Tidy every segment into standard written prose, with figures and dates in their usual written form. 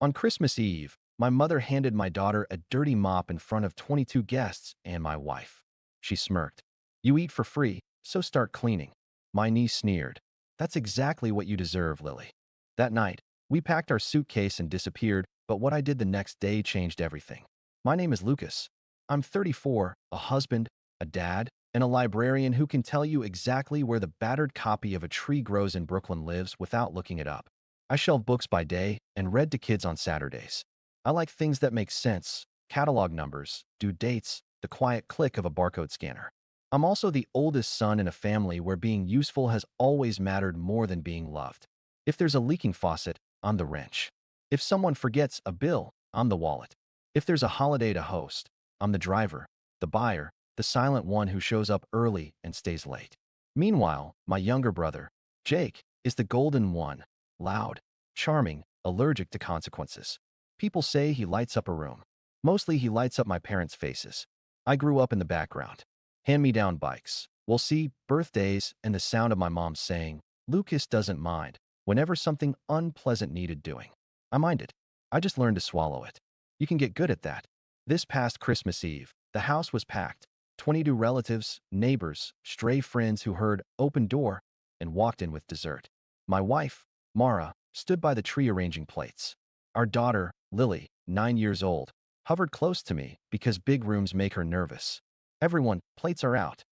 On Christmas Eve, my mother handed my daughter a dirty mop in front of 22 guests and my wife. She smirked. You eat for free, so start cleaning. My niece sneered. That's exactly what you deserve, Lily. That night, we packed our suitcase and disappeared, but what I did the next day changed everything. My name is Lucas. I'm 34, a husband, a dad, and a librarian who can tell you exactly where the battered copy of A Tree Grows in Brooklyn lives without looking it up. I shelve books by day and read to kids on Saturdays. I like things that make sense, catalog numbers, due dates, the quiet click of a barcode scanner. I'm also the oldest son in a family where being useful has always mattered more than being loved. If there's a leaking faucet, I'm the wrench. If someone forgets a bill, I'm the wallet. If there's a holiday to host, I'm the driver, the buyer, the silent one who shows up early and stays late. Meanwhile, my younger brother, Jake, is the golden one, loud, charming, allergic to consequences. People say he lights up a room. Mostly he lights up my parents' faces. I grew up in the background. Hand-me-down bikes. We'll see birthdays and the sound of my mom saying, Lucas doesn't mind, whenever something unpleasant needed doing. I mind it. I just learned to swallow it. You can get good at that. This past Christmas Eve, the house was packed. 22 relatives, neighbors, stray friends who heard open door and walked in with dessert. My wife, Mara, stood by the tree arranging plates. Our daughter, Lily, 9 years old, hovered close to me because big rooms make her nervous. Everyone, plates are out.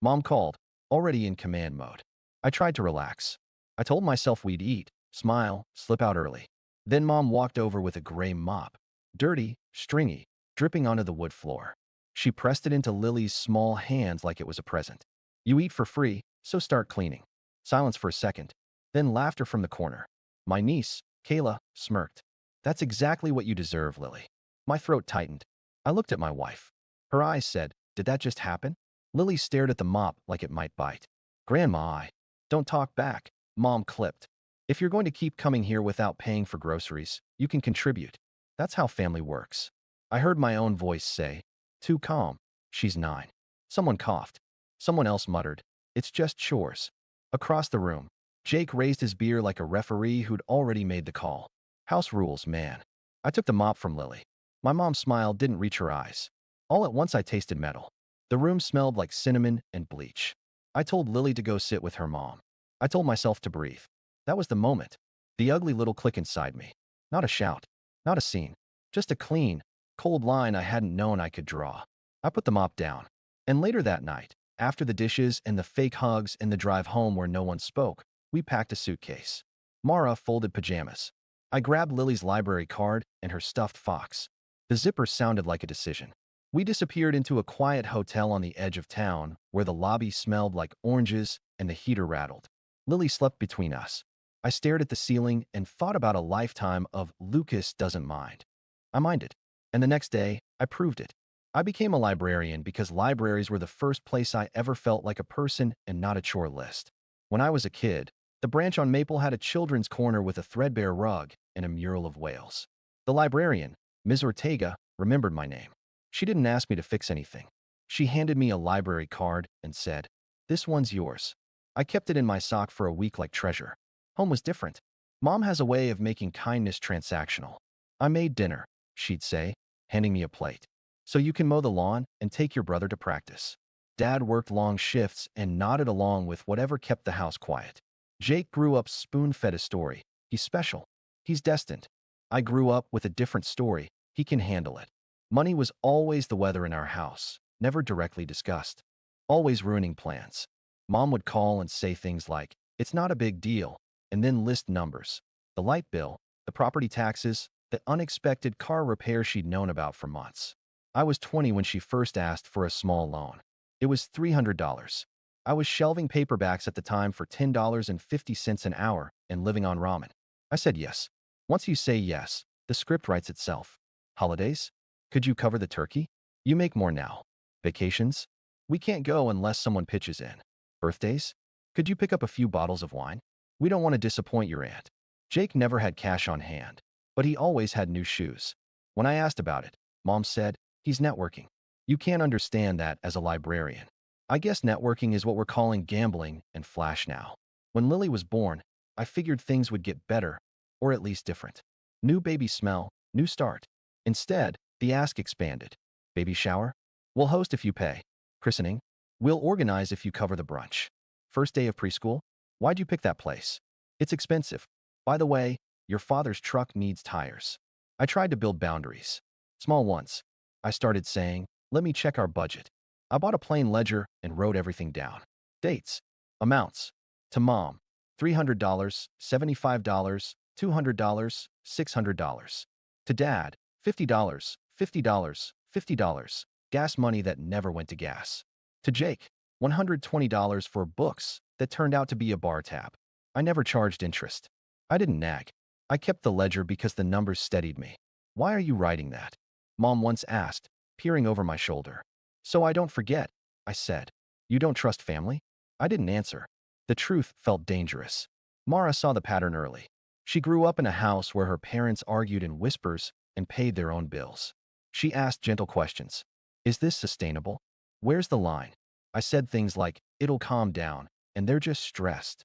Mom called, already in command mode. I tried to relax. I told myself we'd eat, smile, slip out early. Then Mom walked over with a gray mop. Dirty, stringy, dripping onto the wood floor. She pressed it into Lily's small hands like it was a present. You eat for free, so start cleaning. Silence for a second. Then laughter from the corner. My niece, Kayla, smirked. That's exactly what you deserve, Lily. My throat tightened. I looked at my wife. Her eyes said, did that just happen? Lily stared at the mop like it might bite. Grandma, I don't talk back. Mom clipped. If you're going to keep coming here without paying for groceries, you can contribute. That's how family works. I heard my own voice say, too calm. She's 9. Someone coughed. Someone else muttered, it's just chores. Across the room, Jake raised his beer like a referee who'd already made the call. House rules, man. I took the mop from Lily. My mom's smile didn't reach her eyes. All at once I tasted metal. The room smelled like cinnamon and bleach. I told Lily to go sit with her mom. I told myself to breathe. That was the moment. The ugly little click inside me. Not a shout. Not a scene. Just a clean, cold line I hadn't known I could draw. I put the mop down. And later that night, after the dishes and the fake hugs and the drive home where no one spoke, we packed a suitcase. Mara folded pajamas. I grabbed Lily's library card and her stuffed fox. The zipper sounded like a decision. We disappeared into a quiet hotel on the edge of town where the lobby smelled like oranges and the heater rattled. Lily slept between us. I stared at the ceiling and thought about a lifetime of Lucas doesn't mind. I minded. And the next day, I proved it. I became a librarian because libraries were the first place I ever felt like a person and not a chore list. When I was a kid, the branch on Maple had a children's corner with a threadbare rug and a mural of whales. The librarian, Ms. Ortega, remembered my name. She didn't ask me to fix anything. She handed me a library card and said, this one's yours. I kept it in my sock for a week like treasure. Home was different. Mom has a way of making kindness transactional. I made dinner, she'd say, handing me a plate. So you can mow the lawn and take your brother to practice. Dad worked long shifts and nodded along with whatever kept the house quiet. Jake grew up spoon-fed a story. He's special. He's destined. I grew up with a different story. He can handle it. Money was always the weather in our house, never directly discussed. Always ruining plans. Mom would call and say things like, it's not a big deal, and then list numbers. The light bill, the property taxes, the unexpected car repair she'd known about for months. I was 20 when she first asked for a small loan. It was $300. I was shelving paperbacks at the time for $10.50 an hour and living on ramen. I said yes. Once you say yes, the script writes itself. Holidays? Could you cover the turkey? You make more now. Vacations? We can't go unless someone pitches in. Birthdays? Could you pick up a few bottles of wine? We don't want to disappoint your aunt. Jake never had cash on hand, but he always had new shoes. When I asked about it, Mom said, he's networking. You can't understand that as a librarian. I guess networking is what we're calling gambling and flash now. When Lily was born, I figured things would get better, or at least different. New baby smell, new start. Instead, the ask expanded. Baby shower? We'll host if you pay. Christening? We'll organize if you cover the brunch. First day of preschool? Why'd you pick that place? It's expensive. By the way, your father's truck needs tires. I tried to build boundaries. Small ones. I started saying, let me check our budget. I bought a plain ledger and wrote everything down. Dates. Amounts. To mom, $300, $75, $200, $600. To dad, $50, $50, $50. Gas money that never went to gas. To Jake, $120 for books that turned out to be a bar tab. I never charged interest. I didn't nag. I kept the ledger because the numbers steadied me. Why are you writing that? Mom once asked, peering over my shoulder. So I don't forget, I said. You don't trust family? I didn't answer. The truth felt dangerous. Mara saw the pattern early. She grew up in a house where her parents argued in whispers and paid their own bills. She asked gentle questions. Is this sustainable? Where's the line? I said things like, it'll calm down, and they're just stressed.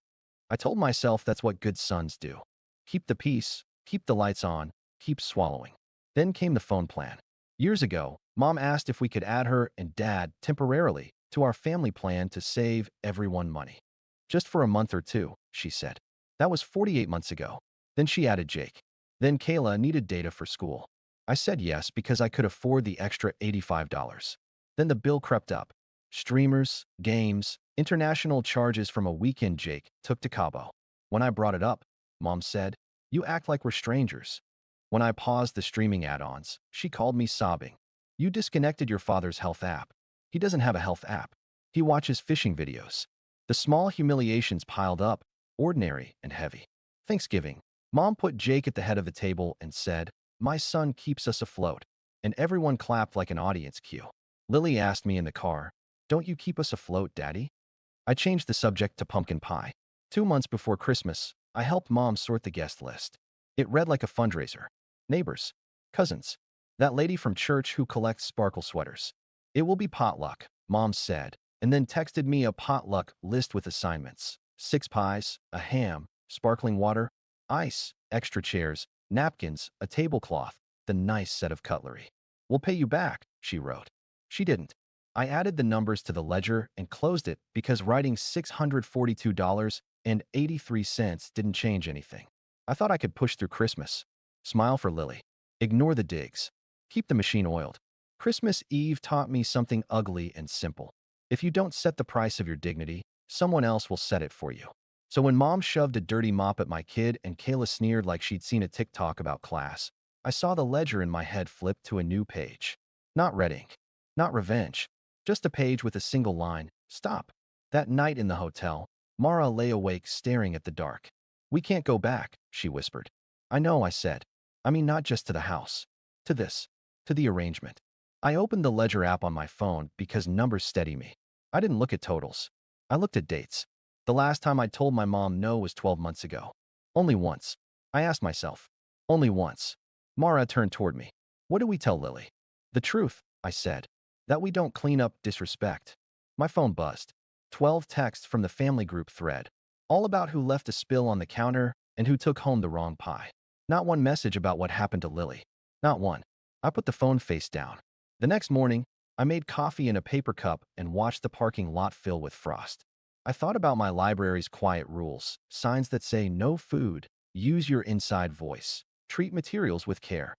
I told myself that's what good sons do. Keep the peace, keep the lights on, keep swallowing. Then came the phone plan. Years ago, Mom asked if we could add her and Dad temporarily to our family plan to save everyone money. Just for a month or two, she said. That was 48 months ago. Then she added Jake. Then Kayla needed data for school. I said yes because I could afford the extra $85. Then the bill crept up. Streamers, games, international charges from a weekend Jake took to Cabo. When I brought it up, Mom said, you act like we're strangers. When I paused the streaming add-ons, she called me sobbing. You disconnected your father's health app. He doesn't have a health app. He watches fishing videos. The small humiliations piled up, ordinary and heavy. Thanksgiving. Mom put Jake at the head of the table and said, my son keeps us afloat. And everyone clapped like an audience cue. Lily asked me in the car, don't you keep us afloat, Daddy? I changed the subject to pumpkin pie. 2 months before Christmas, I helped Mom sort the guest list. It read like a fundraiser. Neighbors, cousins, that lady from church who collects sparkle sweaters. It will be potluck, Mom said, and then texted me a potluck list with assignments. 6 pies, a ham, sparkling water, ice, extra chairs, napkins, a tablecloth, the nice set of cutlery. We'll pay you back, she wrote. She didn't. I added the numbers to the ledger and closed it because writing $642.83 didn't change anything. I thought I could push through Christmas. Smile for Lily. Ignore the digs. Keep the machine oiled. Christmas Eve taught me something ugly and simple. If you don't set the price of your dignity, someone else will set it for you. So when Mom shoved a dirty mop at my kid and Kayla sneered like she'd seen a TikTok about class, I saw the ledger in my head flip to a new page. Not red ink. Not revenge. Just a page with a single line, stop. That night in the hotel, Mara lay awake staring at the dark. We can't go back, she whispered. I know, I said. I mean not just to the house. To this. To the arrangement. I opened the ledger app on my phone because numbers steady me. I didn't look at totals. I looked at dates. The last time I told my mom no was 12 months ago. Only once. I asked myself. Only once. Mara turned toward me. What do we tell Lily? The truth, I said. That we don't clean up disrespect. My phone buzzed. 12 texts from the family group thread. All about who left a spill on the counter and who took home the wrong pie. Not one message about what happened to Lily. Not one. I put the phone face down. The next morning, I made coffee in a paper cup and watched the parking lot fill with frost. I thought about my library's quiet rules, signs that say no food, use your inside voice, treat materials with care.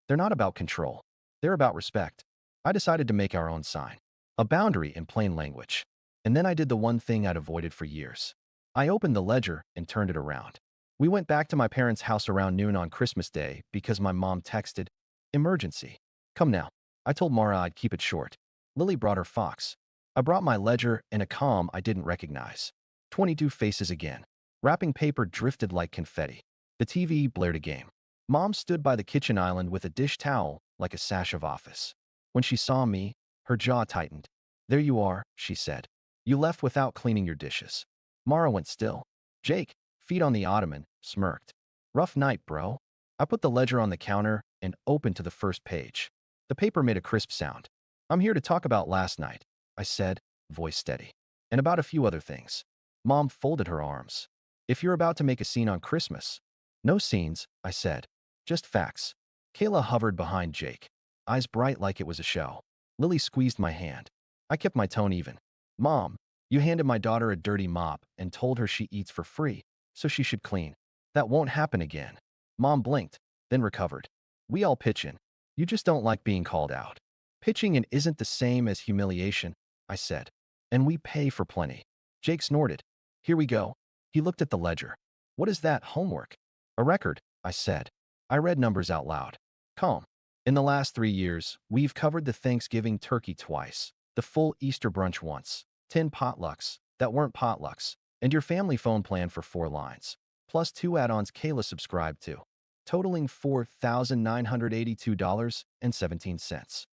They're not about control. They're about respect. I decided to make our own sign. A boundary in plain language. And then I did the one thing I'd avoided for years. I opened the ledger and turned it around. We went back to my parents' house around noon on Christmas Day because my mom texted, emergency. Come now. I told Mara I'd keep it short. Lily brought her fox. I brought my ledger and a calm I didn't recognize. 22 faces again. Wrapping paper drifted like confetti. The TV blared a game. Mom stood by the kitchen island with a dish towel like a sash of office. When she saw me, her jaw tightened. There you are, she said. You left without cleaning your dishes. Mara went still. Jake, feet on the ottoman, smirked. Rough night, bro. I put the ledger on the counter and opened to the first page. The paper made a crisp sound. I'm here to talk about last night, I said, voice steady. And about a few other things. Mom folded her arms. If you're about to make a scene on Christmas. No scenes, I said. Just facts. Kayla hovered behind Jake, eyes bright like it was a show. Lily squeezed my hand. I kept my tone even. Mom, you handed my daughter a dirty mop and told her she eats for free, so she should clean. That won't happen again. Mom blinked, then recovered. We all pitch in. You just don't like being called out. Pitching in isn't the same as humiliation, I said. And we pay for plenty. Jake snorted. Here we go. He looked at the ledger. What is that, homework? A record, I said. I read numbers out loud. Calm. In the last 3 years, we've covered the Thanksgiving turkey twice, the full Easter brunch once, 10 potlucks that weren't potlucks, and your family phone plan for 4 lines, plus 2 add-ons Kayla subscribed to, totaling $4,982.17.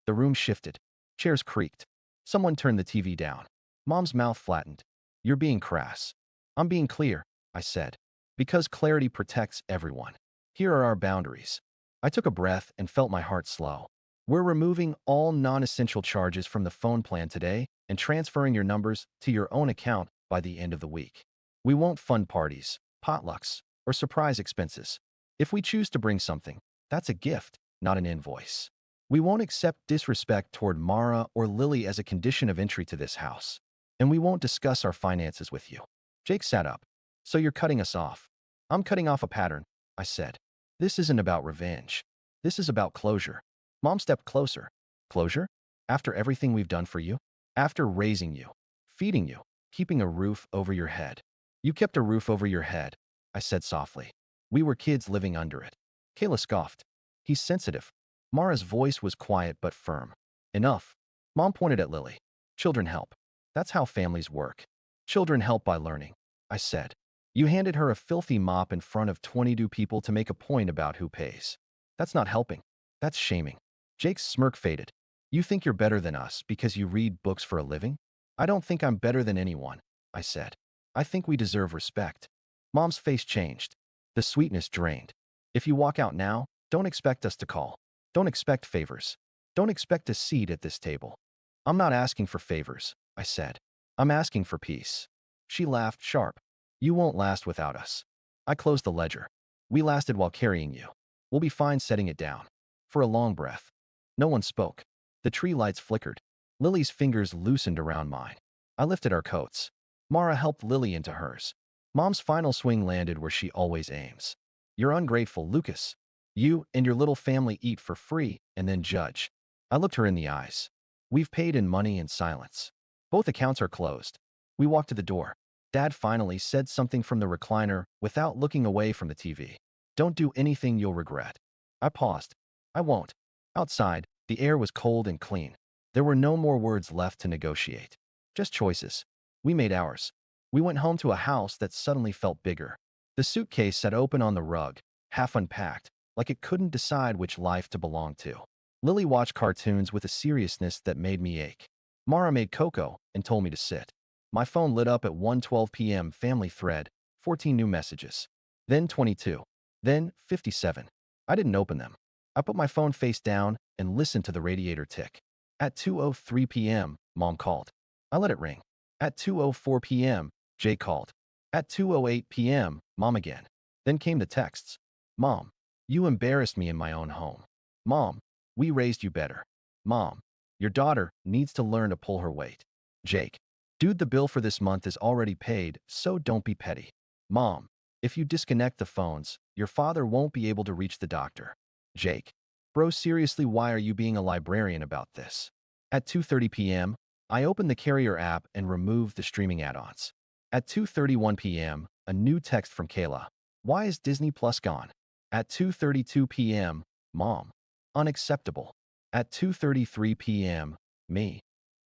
The room shifted. Chairs creaked. Someone turned the TV down. Mom's mouth flattened. You're being crass. I'm being clear, I said. Because clarity protects everyone. Here are our boundaries. I took a breath and felt my heart slow. We're removing all non-essential charges from the phone plan today and transferring your numbers to your own account by the end of the week. We won't fund parties, potlucks, or surprise expenses. If we choose to bring something, that's a gift, not an invoice. We won't accept disrespect toward Mara or Lily as a condition of entry to this house. And we won't discuss our finances with you. Jake sat up. So you're cutting us off. I'm cutting off a pattern, I said. This isn't about revenge. This is about closure. Mom stepped closer. Closure? After everything we've done for you? After raising you, feeding you, keeping a roof over your head. You kept a roof over your head, I said softly. We were kids living under it. Kayla scoffed. He's sensitive. Mara's voice was quiet but firm. Enough. Mom pointed at Lily. Children help. That's how families work. Children help by learning, I said. You handed her a filthy mop in front of 22 people to make a point about who pays. That's not helping. That's shaming. Jake's smirk faded. You think you're better than us because you read books for a living? I don't think I'm better than anyone, I said. I think we deserve respect. Mom's face changed. The sweetness drained. If you walk out now, don't expect us to call. Don't expect favors. Don't expect a seat at this table. I'm not asking for favors, I said. I'm asking for peace. She laughed sharp. You won't last without us. I closed the ledger. We lasted while carrying you. We'll be fine setting it down. For a long breath. No one spoke. The tree lights flickered. Lily's fingers loosened around mine. I lifted our coats. Mara helped Lily into hers. Mom's final swing landed where she always aims. You're ungrateful, Lucas. You and your little family eat for free and then judge. I looked her in the eyes. We've paid in money and silence. Both accounts are closed. We walked to the door. Dad finally said something from the recliner without looking away from the TV. Don't do anything you'll regret. I paused. I won't. Outside, the air was cold and clean. There were no more words left to negotiate. Just choices. We made ours. We went home to a house that suddenly felt bigger. The suitcase sat open on the rug, half unpacked, like it couldn't decide which life to belong to. Lily watched cartoons with a seriousness that made me ache. Mara made cocoa and told me to sit. My phone lit up at 1:12 p.m. Family thread, 14 new messages. Then 22. Then 57. I didn't open them. I put my phone face down and listened to the radiator tick. At 2:03 p.m., Mom called. I let it ring. At 2:04 p.m., Jay called. At 2:08 p.m., Mom again. Then came the texts. Mom, you embarrassed me in my own home. Mom, we raised you better. Mom, your daughter needs to learn to pull her weight. Jake, dude, the bill for this month is already paid, so don't be petty. Mom, if you disconnect the phones, your father won't be able to reach the doctor. Jake, bro, seriously, why are you being a librarian about this? At 2:30 p.m., I opened the Carrier app and removed the streaming add-ons. At 2:31 p.m., a new text from Kayla. Why is Disney Plus gone? At 2:32 p.m., Mom. Unacceptable. At 2:33 p.m., me.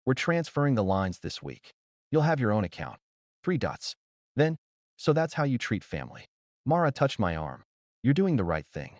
We're transferring the lines this week. You'll have your own account. 3 dots. Then, so that's how you treat family. Mara touched my arm. You're doing the right thing.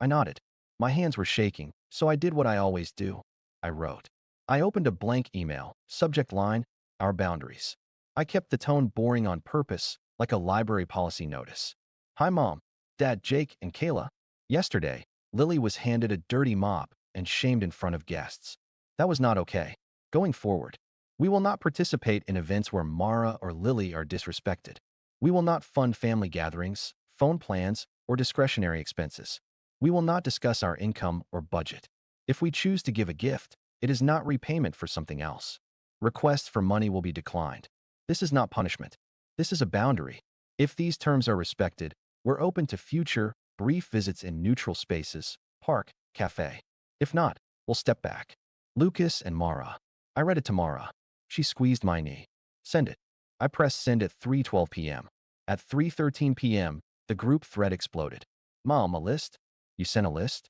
I nodded. My hands were shaking, so I did what I always do. I wrote. I opened a blank email, subject line, our boundaries. I kept the tone boring on purpose, like a library policy notice. Hi, Mom, Dad, Jake, and Kayla. Yesterday, Lily was handed a dirty mop and shamed in front of guests. That was not okay. Going forward, we will not participate in events where Mara or Lily are disrespected. We will not fund family gatherings, phone plans, or discretionary expenses. We will not discuss our income or budget. If we choose to give a gift, it is not repayment for something else. Requests for money will be declined. This is not punishment. This is a boundary. If these terms are respected, we're open to future, brief visits in neutral spaces, park, cafe. If not, we'll step back. Lucas and Mara. I read it to Mara. She squeezed my knee. Send it. I pressed send at 3:12 p.m. At 3:13 p.m., the group thread exploded. Mom, a list? You sent a list?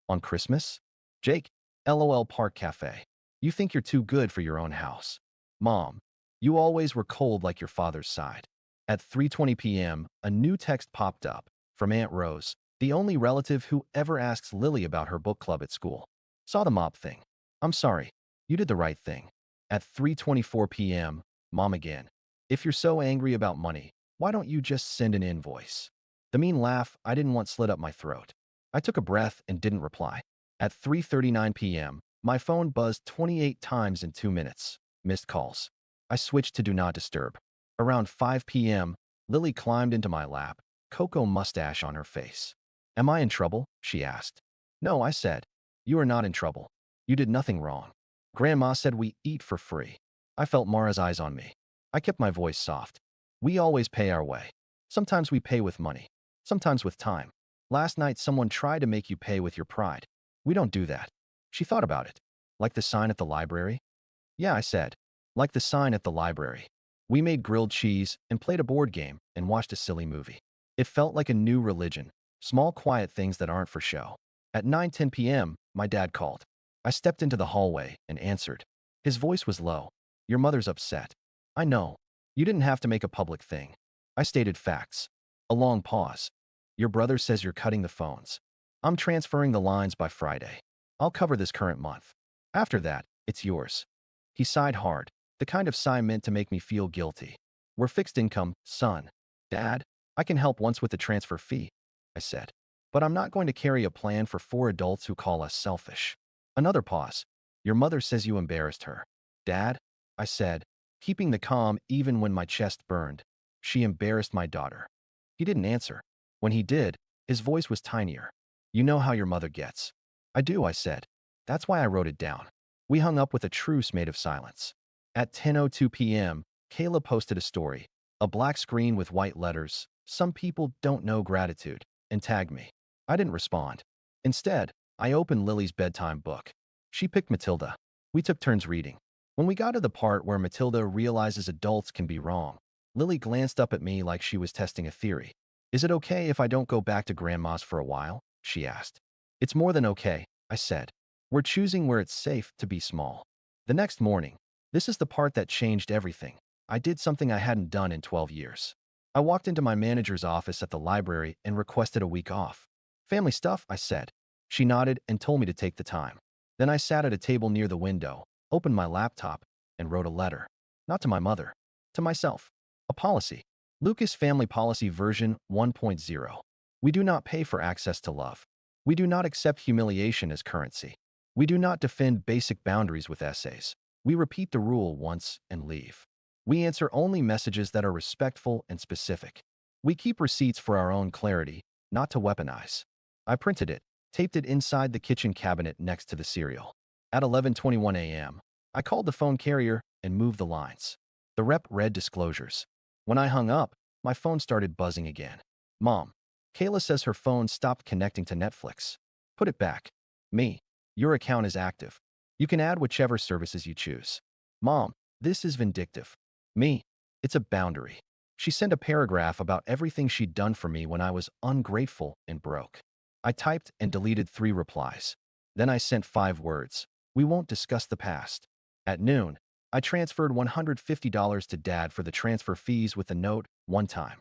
On Christmas? Jake, LOL Park Cafe. You think you're too good for your own house. Mom, you always were cold like your father's side. At 3:20 p.m., a new text popped up from Aunt Rose, the only relative who ever asks Lily about her book club at school. Saw the mop thing. I'm sorry. You did the right thing. At 3:24 p.m., Mom again. If you're so angry about money, why don't you just send an invoice? The mean laugh I didn't want slid up my throat. I took a breath and didn't reply. At 3:39 p.m., my phone buzzed 28 times in 2 minutes. Missed calls. I switched to Do Not Disturb. Around 5 p.m., Lily climbed into my lap, cocoa mustache on her face. Am I in trouble? She asked. No, I said. You are not in trouble. You did nothing wrong. Grandma said we eat for free. I felt Mara's eyes on me. I kept my voice soft. We always pay our way. Sometimes we pay with money. Sometimes with time. Last night someone tried to make you pay with your pride. We don't do that. She thought about it. Like the sign at the library? Yeah, I said. Like the sign at the library. We made grilled cheese and played a board game and watched a silly movie. It felt like a new religion. Small quiet things that aren't for show. At 9:10 p.m., my dad called. I stepped into the hallway and answered. His voice was low. Your mother's upset. I know. You didn't have to make a public thing. I stated facts. A long pause. Your brother says you're cutting the phones. I'm transferring the lines by Friday. I'll cover this current month. After that, it's yours. He sighed hard, the kind of sigh meant to make me feel guilty. We're fixed income, son. Dad, I can help once with the transfer fee, I said. But I'm not going to carry a plan for 4 adults who call us selfish. Another pause. Your mother says you embarrassed her. Dad, I said, keeping the calm even when my chest burned. She embarrassed my daughter. He didn't answer. When he did, his voice was tinier. You know how your mother gets. I do, I said. That's why I wrote it down. We hung up with a truce made of silence. At 10:02 p.m., Kayla posted a story, a black screen with white letters, "Some people don't know gratitude," and tagged me. I didn't respond. Instead, I opened Lily's bedtime book. She picked Matilda. We took turns reading. When we got to the part where Matilda realizes adults can be wrong, Lily glanced up at me like she was testing a theory. Is it okay if I don't go back to Grandma's for a while? She asked. It's more than okay, I said. We're choosing where it's safe to be small. The next morning, this is the part that changed everything. I did something I hadn't done in 12 years. I walked into my manager's office at the library and requested a week off. Family stuff, I said. She nodded and told me to take the time. Then I sat at a table near the window, opened my laptop, and wrote a letter. Not to my mother. To myself. A policy. Lucas Family Policy version 1.0. We do not pay for access to love. We do not accept humiliation as currency. We do not defend basic boundaries with essays. We repeat the rule once and leave. We answer only messages that are respectful and specific. We keep receipts for our own clarity, not to weaponize. I printed it, taped it inside the kitchen cabinet next to the cereal. At 11:21 a.m., I called the phone carrier and moved the lines. The rep read disclosures. When I hung up, my phone started buzzing again. Mom, Kayla says her phone stopped connecting to Netflix. Put it back. Me, your account is active. You can add whichever services you choose. Mom, this is vindictive. Me, it's a boundary. She sent a paragraph about everything she'd done for me when I was ungrateful and broke. I typed and deleted 3 replies. Then I sent 5 words. We won't discuss the past. At noon, I transferred $150 to Dad for the transfer fees with a note, one time.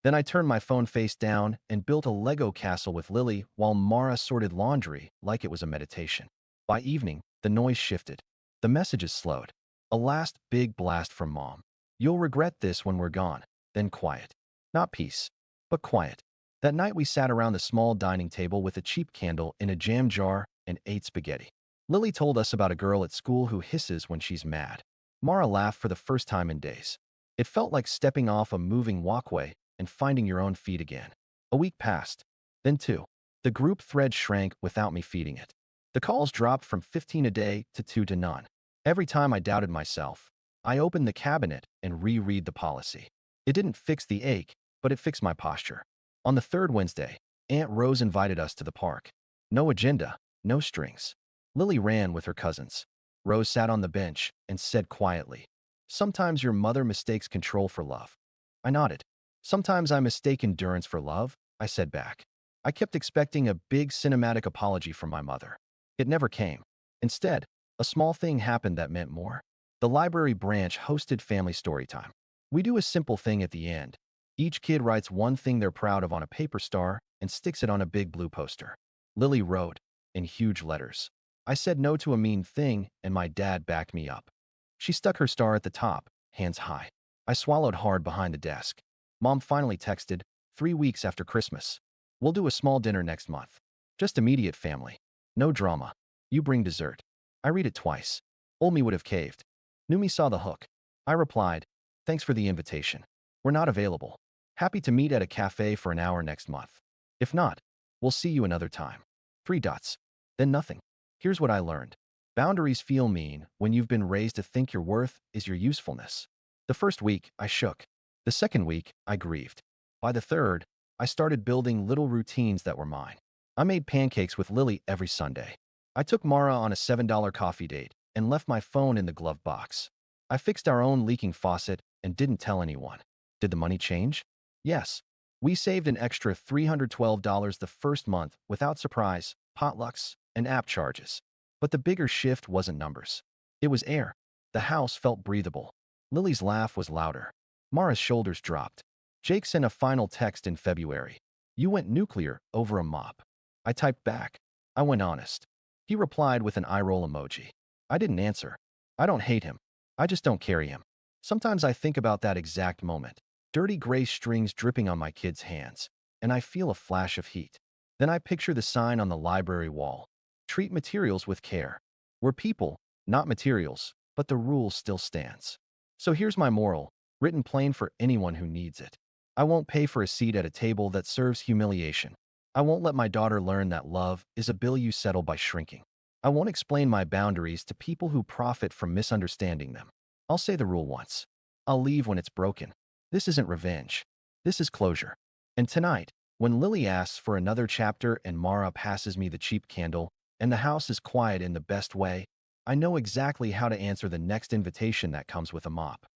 Then I turned my phone face down and built a Lego castle with Lily while Mara sorted laundry like it was a meditation. By evening, the noise shifted. The messages slowed. A last big blast from Mom. You'll regret this when we're gone. Then quiet. Not peace, but quiet. That night we sat around the small dining table with a cheap candle in a jam jar and ate spaghetti. Lily told us about a girl at school who hisses when she's mad. Mara laughed for the first time in days. It felt like stepping off a moving walkway and finding your own feet again. A week passed. Then 2. The group thread shrank without me feeding it. The calls dropped from 15 a day to 2 to none. Every time I doubted myself, I opened the cabinet and reread the policy. It didn't fix the ache, but it fixed my posture. On the third Wednesday, Aunt Rose invited us to the park. No agenda, no strings. Lily ran with her cousins. Rose sat on the bench and said quietly, "Sometimes your mother mistakes control for love." I nodded. "Sometimes I mistake endurance for love," I said back. I kept expecting a big cinematic apology from my mother. It never came. Instead, a small thing happened that meant more. The library branch hosted family story time. We do a simple thing at the end. Each kid writes one thing they're proud of on a paper star and sticks it on a big blue poster. Lily wrote, in huge letters, "I said no to a mean thing, and my dad backed me up." She stuck her star at the top, hands high. I swallowed hard behind the desk. Mom finally texted, 3 weeks after Christmas. "We'll do a small dinner next month. Just immediate family. No drama. You bring dessert." I read it twice. Old me would have caved. New me saw the hook. I replied, "Thanks for the invitation. We're not available. Happy to meet at a cafe for an hour next month. If not, we'll see you another time." 3 dots. Then nothing. Here's what I learned. Boundaries feel mean when you've been raised to think your worth is your usefulness. The first week, I shook. The second week, I grieved. By the third, I started building little routines that were mine. I made pancakes with Lily every Sunday. I took Mara on a $7 coffee date and left my phone in the glove box. I fixed our own leaking faucet and didn't tell anyone. Did the money change? Yes. We saved an extra $312 the first month without surprise, potlucks, and app charges. But the bigger shift wasn't numbers. It was air. The house felt breathable. Lily's laugh was louder. Mara's shoulders dropped. Jake sent a final text in February. "You went nuclear over a mop." I typed back. "I went honest." He replied with an eye roll emoji. I didn't answer. I don't hate him. I just don't carry him. Sometimes I think about that exact moment. Dirty gray strings dripping on my kid's hands, and I feel a flash of heat. Then I picture the sign on the library wall. "Treat materials with care." We're people, not materials, but the rule still stands. So here's my moral, written plain for anyone who needs it. I won't pay for a seat at a table that serves humiliation. I won't let my daughter learn that love is a bill you settle by shrinking. I won't explain my boundaries to people who profit from misunderstanding them. I'll say the rule once. I'll leave when it's broken. This isn't revenge. This is closure. And tonight, when Lily asks for another chapter and Mara passes me the cheap candle, and the house is quiet in the best way, I know exactly how to answer the next invitation that comes with a mop.